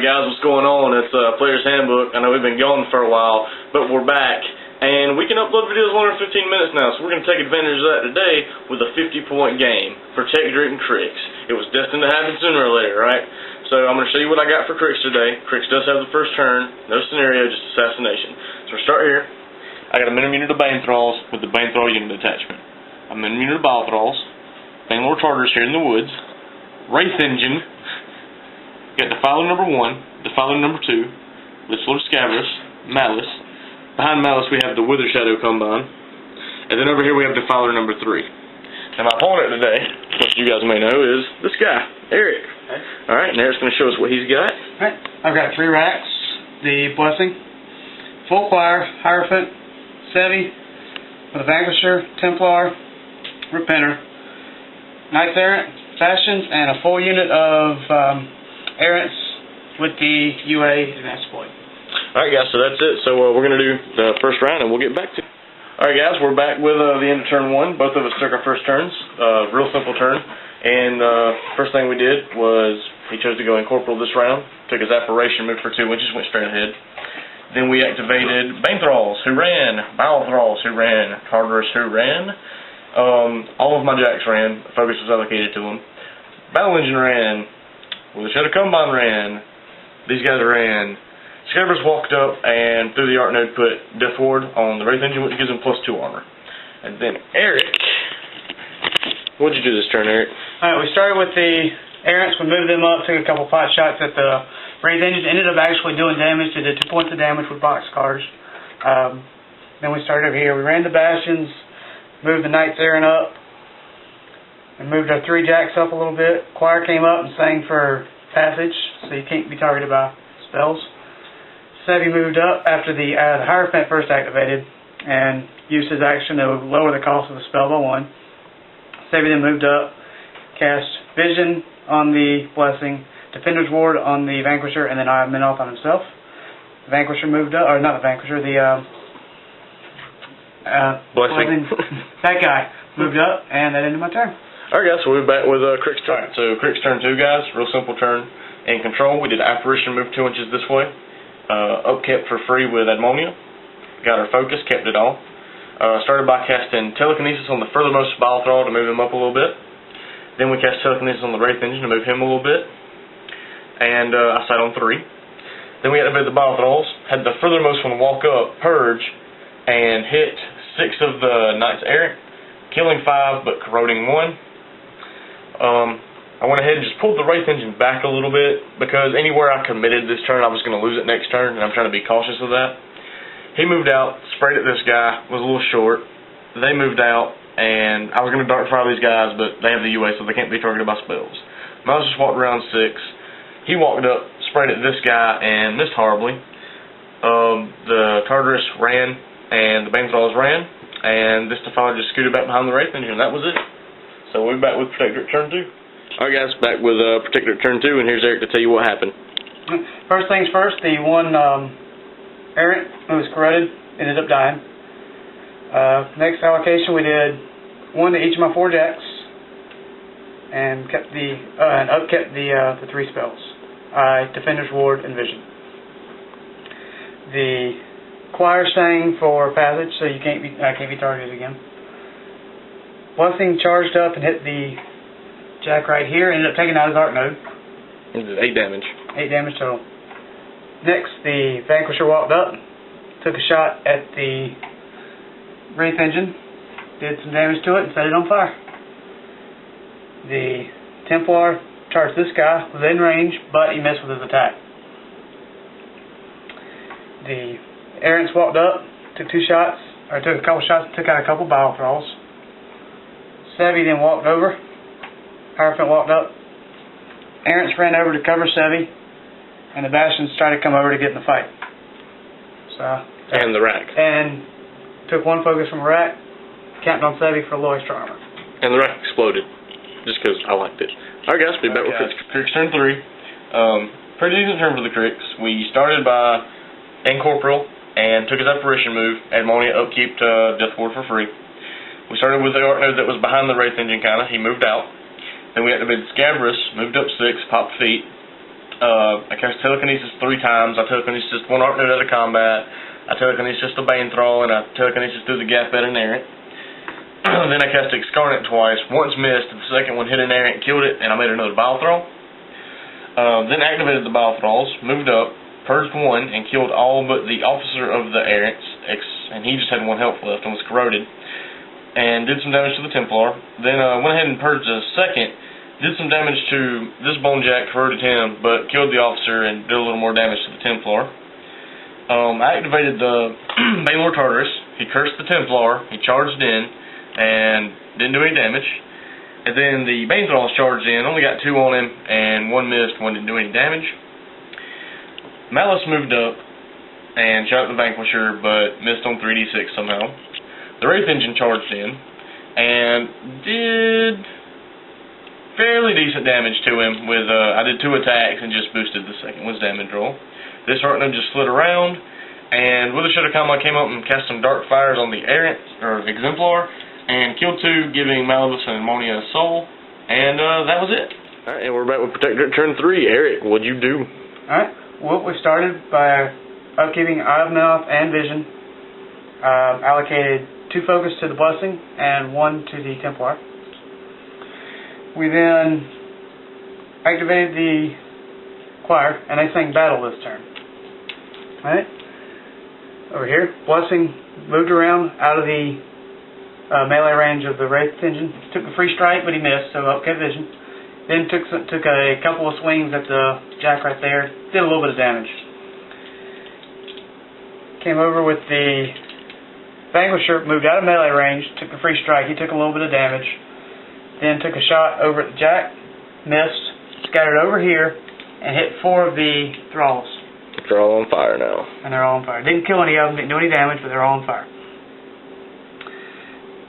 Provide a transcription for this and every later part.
Alright guys, what's going on? It's Player's Handbook. I know we've been gone for a while, but we're back. And we can upload videos longer than 15 minutes now, so we're going to take advantage of that today with a 50-point game for Protectorate and Cryx. It was destined to happen sooner or later, right? So I'm going to show you what I got for Cryx today. Cryx does have the first turn, no scenario, just assassination. So we'll start here. I got a minimum unit of Bane Thralls with the Bane Thrall unit attachment. A minimum unit of Bile Thralls, Bangalore Tartars here in the woods, Wraith Engine, got Defiler number 1, Defiler number 2, Lord Scaverous, Malice. Behind Malice we have the Wither Shadow Combine. And then over here we have Defiler number 3. Now my opponent today, which you guys may know, is this guy, Eric. Okay. Alright, and Eric's going to show us what he's got. Alright, I've got 3 racks, the Blessing, Full Choir, Hierophant, Sevi, with a Vanquisher, Templar, Repenter, Knights Errant, Bastions, and a full unit of Errants with the UA and exploit. Alright guys, so that's it. So we're going to do the first round and we'll get back to it. Alright guys, we're back with the end of turn 1. Both of us took our first turns. Real simple turn. And first thing we did was he chose to go incorporeal this round. Took his apparition, moved for 2 inches, went straight ahead. Then we activated Bane Thralls, who ran. Bile Thralls, who ran. Tartarus, who ran. All of my jacks ran. Focus was allocated to them. Battle Engine ran. Well, the Shadow Combine ran. These guys ran. Scaverous walked up and through the art node put Death Ward on the Wraith Engine, which gives him +2 armor. And then Eric, what'd you do this turn, Eric? Alright, we started with the Errants. We moved them up, took a couple pot shots at the Wraith Engine. Ended up actually doing damage. Did 2 points of damage with boxcars. Then we started over here. We ran the Bastions, moved the Knights Errant up, and moved our 3 jacks up a little bit. Choir came up and sang for passage, so you can't be targeted by spells. Sevi moved up after the Hierophant first activated and used his action to lower the cost of the spell by 1. Sevi then moved up, cast Vision on the Blessing, Defender's Ward on the Vanquisher, and then I have Menoth on himself. The Vanquisher moved up, or not the Vanquisher, the Blessing. That guy moved up, and that ended my turn. Alright guys, so we're back with Cryx turn. So Cryx turn 2 guys, real simple turn. In control, we did apparition, move 2 inches this way. Upkept for free with Admonia. Got our focus, kept it all. Started by casting Telekinesis on the furthermost Bile Thrall to move him up a little bit. Then we cast Telekinesis on the Wraith Engine to move him a little bit. And I sat on 3. Then we activated the Bile Thralls. Had the furthermost one walk up, purge, and hit 6 of the Knights Errant, killing 5 but corroding 1. I went ahead and just pulled the Wraith Engine back a little bit because anywhere I committed this turn I was going to lose it next turn, and I'm trying to be cautious of that. He moved out, sprayed at this guy, was a little short. They moved out, and I was going to Dark Fire these guys, but they have the UA so they can't be targeted by spells. Miles just walked around 6. He walked up, sprayed at this guy, and missed horribly. The Tartarus ran, and the Bane Thralls ran, and this Defiler just scooted back behind the Wraith Engine, and that was it. So we're back with Protectorate turn 2. Alright guys, back with Protectorate turn 2, and here's Eric to tell you what happened. First things first, the one Errant who was corroded ended up dying. Next allocation we did 1 to each of my 4 jacks, and kept upkept the 3 spells. Defender's Ward and Vision. The Choir sang for passage, so you can't be targeted again. Blessing charged up and hit the Jack right here, ended up taking out his Arc Node. He did 8 damage. 8 damage total. Next, the Vanquisher walked up, took a shot at the Wraith Engine, did some damage to it, and set it on fire. The Templar charged this guy, was in range, but he missed with his attack. The Errants walked up, took 2 shots, or took a couple shots, took out a couple Bile Thralls. Sevi then walked over. Hierophant walked up. Errants ran over to cover Sevi, and the Bastions tried to come over to get in the fight. And the rack. And took 1 focus from a rack, camped on Sevi for low extra armor. And the rack exploded, just because I liked it. Alright guys, we'll be back with Cryx turn 3. Pretty decent turn for the Cryx. We started by incorporeal and took his apparition move, Admonia upkeep to Death Ward for free. We started with the art node that was behind the Wraith Engine kinda. He moved out. Then we activated Scaverous, moved up 6, popped feet. I cast telekinesis 3 times. I telekinesis 1 arc node out of combat. I telekinesis a bane thrall, and I telekinesis through the gap at an errant. Then I cast Excarnate twice. Once missed, and the second one hit an errant, killed it, and I made another bile thrall. Then activated the bile thralls, moved up, purged 1, and killed all but the officer of the errants, and he just had 1 health left and was corroded, and did some damage to the Templar. Then went ahead and purged a second, did some damage to this Bone Jack, corroded him, but killed the officer and did a little more damage to the Templar. I activated the Baylor Tartarus. He cursed the Templar, he charged in, and didn't do any damage. And then the Bane Thralls charged in, only got 2 on him, and 1 missed, 1 didn't do any damage. Malice moved up and shot the Vanquisher, but missed on 3d6 somehow. The Wraith Engine charged in, and did fairly decent damage to him with, I did 2 attacks and just boosted the second one's damage roll. This Heartnode just slid around, and with a Shudder Combo I came up and cast some Dark Fires on the Errant, or Exemplar, and killed 2, giving Malivus and Ammonia a soul, and that was it. Alright, and we're back with Protector at turn 3. Eric, what'd you do? Alright, well, we started by upkeeping Eye of Menoth and Vision, allocated 2 focus to the Blessing and 1 to the Templar. We then activated the choir, and they sang Battle this turn. Alright, over here, Blessing moved around out of the melee range of the Wraith Engine. Took a free strike, but he missed, so up kept Vision. Then took a couple of swings at the Jack right there. Did a little bit of damage. Came over with the Vanquisher, moved out of melee range, took a free strike. He took a little bit of damage. Then took a shot over at the Jack, missed, scattered over here, and hit 4 of the Thralls. They're all on fire now. And they're all on fire. Didn't kill any of them, didn't do any damage, but they're all on fire.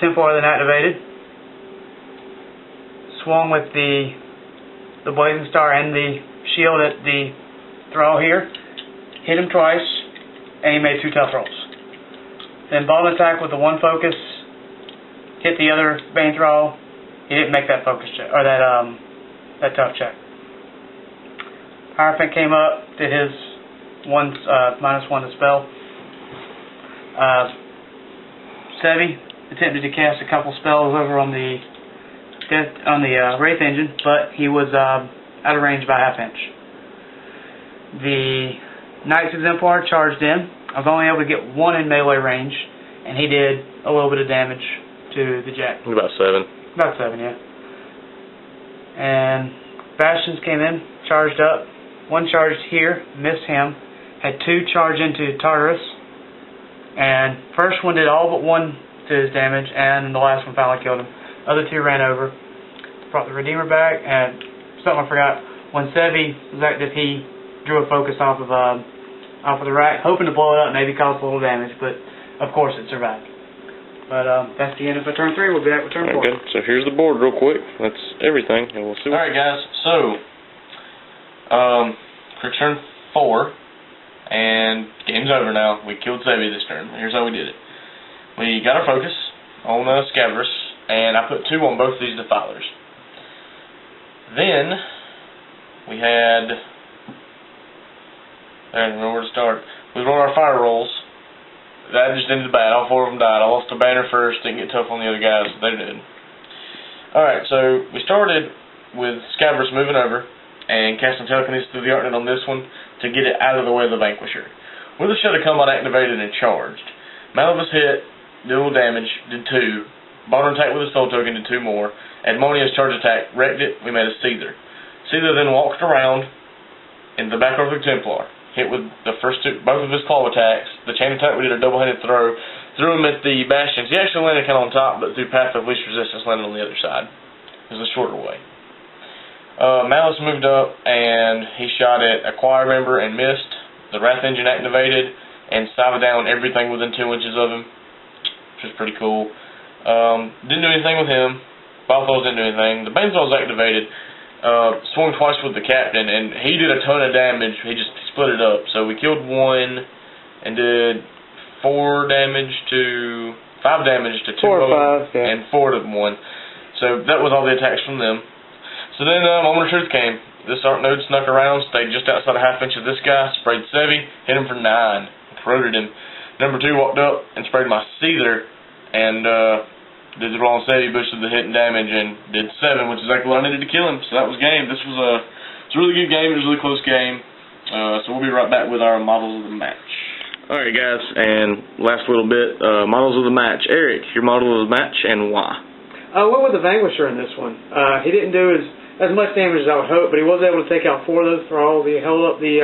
Templar then activated. Swung with the Blazing Star and the shield at the Thrall here. Hit him twice, and he made 2 tough rolls. Then Bottom Attack with the 1 focus. Hit the other Bane Thrall. He didn't make that focus check, or that tough check. Hierophant came up, did his -1 to spell. Sevi attempted to cast a couple spells over on the Wraith Engine, but he was out of range by ½ inch. The Knight's Exemplar charged in. I was only able to get 1 in melee range, and he did a little bit of damage to the Jack. About 7. About 7, yeah. And Bastions came in, charged up. 1 charged here, missed him. Had 2 charge into Tartarus. And first one did all but 1 to his damage, and the last one finally killed him. Other 2 ran over. Brought the Redeemer back, and something I forgot. When Sevi was active, he drew a focus off of the rack, hoping to blow it up, maybe cause a little damage, but of course it survived. But that's the end of turn 3. We'll be back with turn 4. Good. So here's the board real quick. That's everything, and we'll see. Alright guys, so Cryx turn 4, and game's over now. We killed Sevi this turn. Here's how we did it. We got our focus on Scaverous, and I put 2 on both of these defilers. Then we had, I don't know where to start. We rolled our fire rolls. That just ended bad. All 4 of them died. I lost a banner first. Didn't get tough on the other guys. They did. Alright, so we started with Scaverous moving over and casting telekinesis through the Artnet on this one to get it out of the way of the Vanquisher. With the Shudder Combat activated and charged, Malivus hit, did a little damage, did 2. Bottom Attack with a Soul Token did 2 more. Admonia's Charge Attack wrecked it. We made a Seether. Seether then walked around in the back of the Templar. Hit with the first 2, both of his claw attacks. The chain attack, we did a double-handed throw. Threw him at the Bastions. He actually landed kind of on top, but through path of least resistance landed on the other side. It was a shorter way. Malice moved up, and he shot at a choir member and missed. The Wrath Engine activated and sighted down everything within 2 inches of him, which was pretty cool. Didn't do anything with him. Balthos didn't do anything. The Bane Thralls activated. Swung twice with the captain, and he did a ton of damage. He just split it up. So we killed 1 and did 5 damage to 2 4 or 5, and 4 to 1. So that was all the attacks from them. So then Moment of Truth came. This Arc Node snuck around, stayed just outside a half inch of this guy, sprayed Sevi, hit him for 9, corroded him. Number 2 walked up and sprayed my Seether, and did the wrong Sevi, boosted the hit and damage, and did 7, which is exactly what I needed to kill him. So that was game. This was it's a really good game. It was a really close game. So we'll be right back with our models of the match. Alright guys, and last little bit, models of the match. Eric, your model of the match and why? I went with the Vanquisher in this one. He didn't do as much damage as I would hope, but he was able to take out 4 of those thralls. He held up the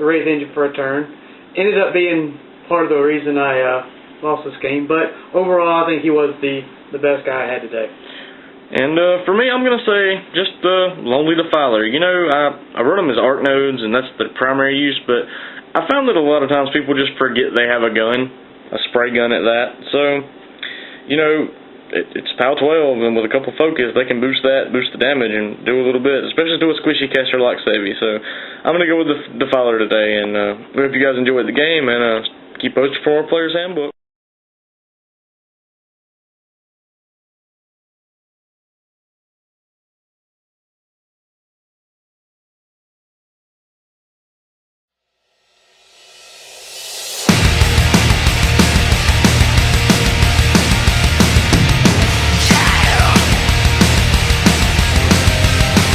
Wraith Engine for a turn. Ended up being part of the reason I lost this game, but overall I think he was the best guy I had today. And for me, I'm going to say just Lonely Defiler. You know, I wrote them as Arc Nodes, and that's the primary use, but I found that a lot of times people just forget they have a gun, a spray gun at that. So, you know, it's POW 12, and with a couple focus, they can boost the damage, and do a little bit, especially to a squishy caster like Sevi. So, I'm going to go with the Defiler today, and we hope you guys enjoyed the game, and keep posting for more Player's Handbook.